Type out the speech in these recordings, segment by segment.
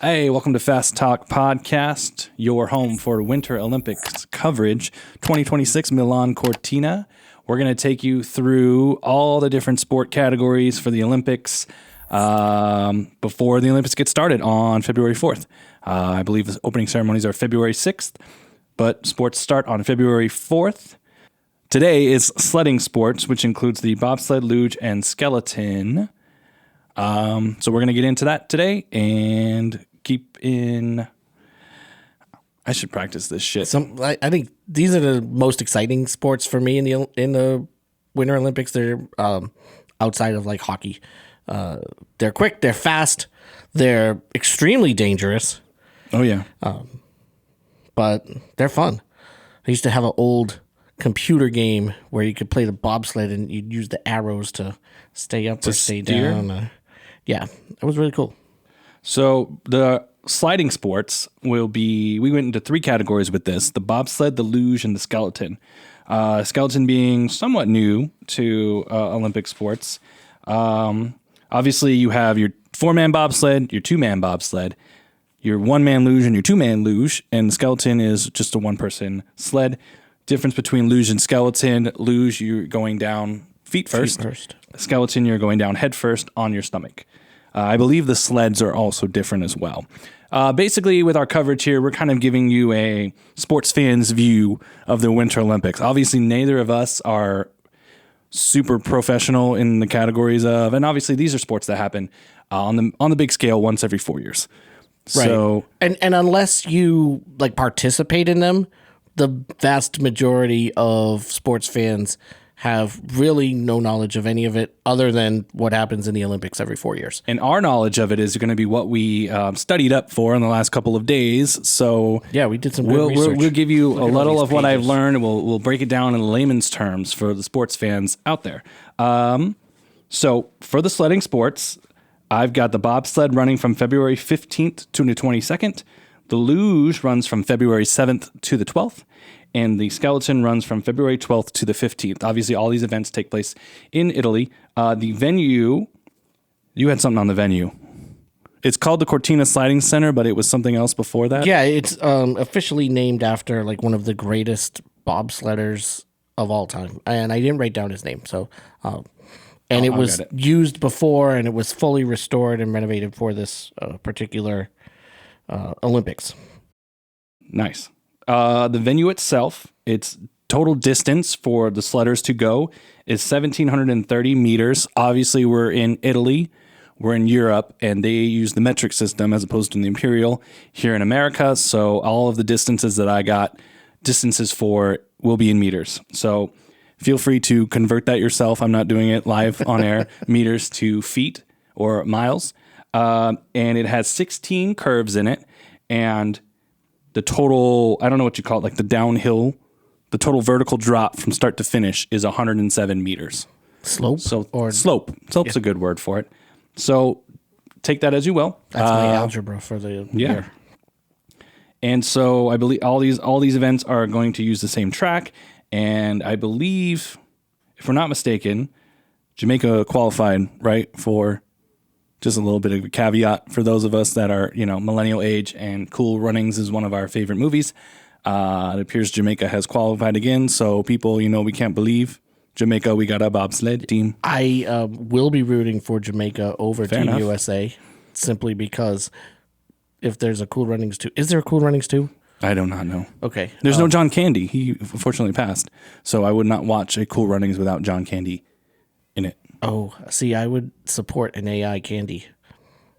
Hey, welcome to Fast Talk Podcast, your home for Winter Olympics coverage 2026 Milan Cortina. We're going to take you through all the different sport categories for the Olympics before the Olympics get started on February 4th. I believe the opening ceremonies are February 6th, but sports start on February 4th. Today is sledding sports, which includes the bobsled, luge, and skeleton. So we're going to get into that today and keep in... I should practice this shit. I think these are the most exciting sports for me in the Winter Olympics. They're outside of like hockey. They're quick, they're fast, they're extremely dangerous. Oh, yeah. But they're fun. I used to have an old computer game where you could play the bobsled and you'd use the arrows to stay up or stay down. Yeah, it was really cool. So the sliding sports we went into three categories with this: the bobsled, the luge, and the skeleton. Skeleton being somewhat new to Olympic sports. Obviously, you have your 4-man bobsled, your 2-man bobsled, your 1-man luge, and your 2-man luge, and the skeleton is just a 1-person sled. Difference between luge and skeleton: luge, you're going down feet first. Skeleton, you're going down head first on your stomach. I believe the sleds are also different as well. Basically, with our coverage here, we're kind of giving you a sports fan's view of the Winter Olympics. Obviously, neither of us are super professional in the categories of, and obviously these are sports that happen on the big scale once every 4 years. Right. So, and unless you like participate in them, the vast majority of sports fans have really no knowledge of any of it other than what happens in the Olympics every 4 years. And our knowledge of it is going to be what we studied up for in the last couple of days. So yeah, we did some good research. We'll give you a little of what I've learned, and we'll break it down in layman's terms for the sports fans out there. So for the sledding sports, I've got the bobsled running from February 15th to the 22nd. The luge runs from February 7th to the 12th. And the skeleton runs from February 12th to the 15th. Obviously, all these events take place in Italy. The venue, you had something on the venue. It's called the Cortina Sliding Center, but it was something else before that. Yeah, it's officially named after like one of the greatest bobsledders of all time. And I didn't write down his name. So, and it was used before, and it was fully restored and renovated for this particular Olympics. Nice. The venue itself, its total distance for the sledders to go is 1,730 meters. Obviously, we're in Italy, we're in Europe, and they use the metric system as opposed to the imperial here in America. So all of the distances that I got distances for will be in meters. So feel free to convert that yourself. I'm not doing it live on air. Meters to feet or miles. And it has 16 curves in it, and the total, I don't know what you call it, like the downhill, the total vertical drop from start to finish is 107 meters. Slope? Slope. Slope's a good word for it. So take that as you will. That's my algebra for the year. And so I believe all these events are going to use the same track. And I believe, if we're not mistaken, Jamaica qualified, right, for... Just a little bit of a caveat for those of us that are, millennial age, and Cool Runnings is one of our favorite movies. It appears Jamaica has qualified again, so people, we can't believe Jamaica, we got a bobsled team. I will be rooting for Jamaica over Fair Team enough. USA, simply because if there's a Cool Runnings 2, is there a Cool Runnings 2? I do not know. Okay. There's no John Candy. He unfortunately passed, so I would not watch a Cool Runnings without John Candy in it. Oh, see, I would support an AI Candy.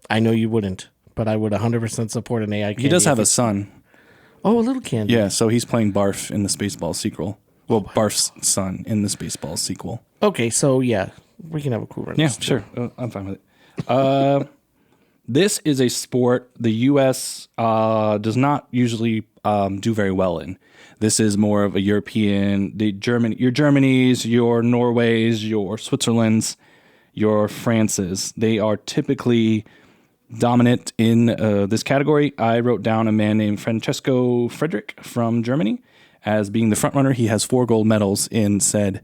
I know you wouldn't, but I would 100% support an AI Candy. He does have a son. Oh, a little Candy. Yeah, so he's playing Barf in the Spaceballs sequel. Well, Barf's son in the Spaceballs sequel. Okay, so yeah, we can have a Cool Runnings. Yeah, sure. I'm fine with it. This is a sport the U.S. Does not usually do very well in. This is more of a European, your Germanys, your Norways, your Switzerlands, your Frances. They are typically dominant in this category. I wrote down a man named Francesco Friedrich from Germany as being the front runner. He has 4 gold medals in said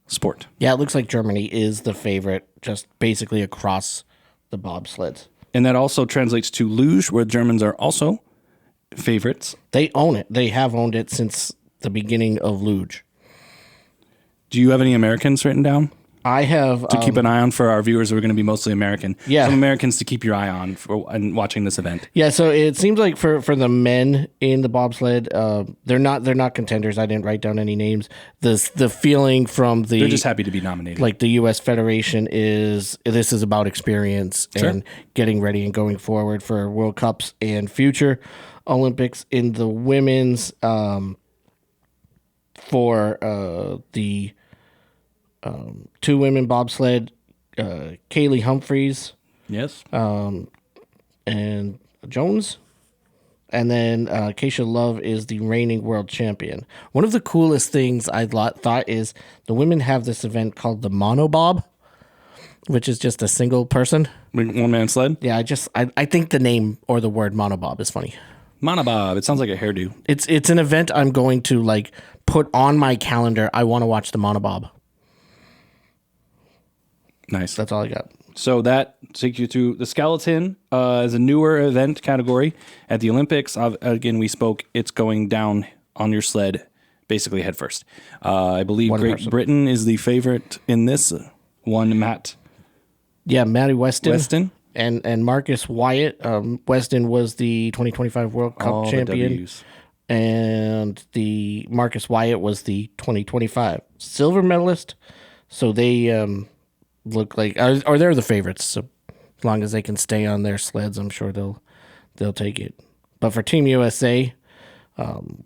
sport. Yeah, it looks like Germany is the favorite, just basically across the bobsleds. And that also translates to luge, where Germans are also favorites. They own it. They have owned it since the beginning of luge. Do you have any Americans written down? I have to keep an eye on for our viewers who are going to be mostly American. Yeah. Some Americans to keep your eye on and watching this event. Yeah, so it seems like for the men in the bobsled, they're not contenders. I didn't write down any names. The feeling from they're just happy to be nominated. Like the U.S. Federation is this is about experience and getting ready and going forward for World Cups and future Olympics. In the women's, for the 2 women bobsled, Kaylee Humphreys, yes, and Jones, and then Keisha Love is the reigning world champion. One of the coolest things I thought is the women have this event called the monobob, which is just a single person, one man sled. Yeah, I think the name or the word monobob is funny. Monobob. It sounds like a hairdo. It's an event I'm going to like put on my calendar. I want to watch the monobob. Nice. That's all I got. So that takes you through the skeleton as a newer event category at the Olympics. Again, we spoke. It's going down on your sled, basically head first. I believe Great Britain is the favorite in this one. Matt. Yeah, Matty Weston. And Marcus Wyatt. Weston was the 2025 World Cup champion. And the Marcus Wyatt was the 2025 silver medalist. So they look like, or they're the favorites. So as long as they can stay on their sleds, I'm sure they'll take it. But for Team USA,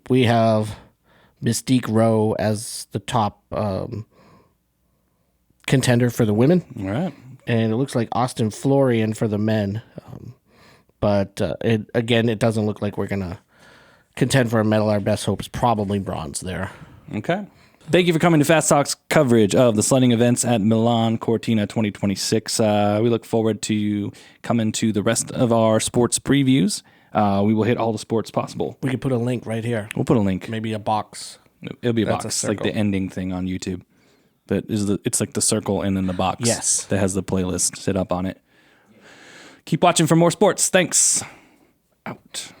we have Mystique Rowe as the top contender for the women. All right. And it looks like Austin Florian for the men. But it doesn't look like we're going to contend for a medal. Our best hope is probably bronze there. Okay. Thank you for coming to Fast Talk's coverage of the sledding events at Milan Cortina 2026. We look forward to coming to the rest of our sports previews. We will hit all the sports possible. We could put a link right here. We'll put a link. Maybe a box. It'll be a box, like the ending thing on YouTube. But it's like the circle and then the box. Yes. That has the playlist set up on it. Keep watching for more sports. Thanks. Out.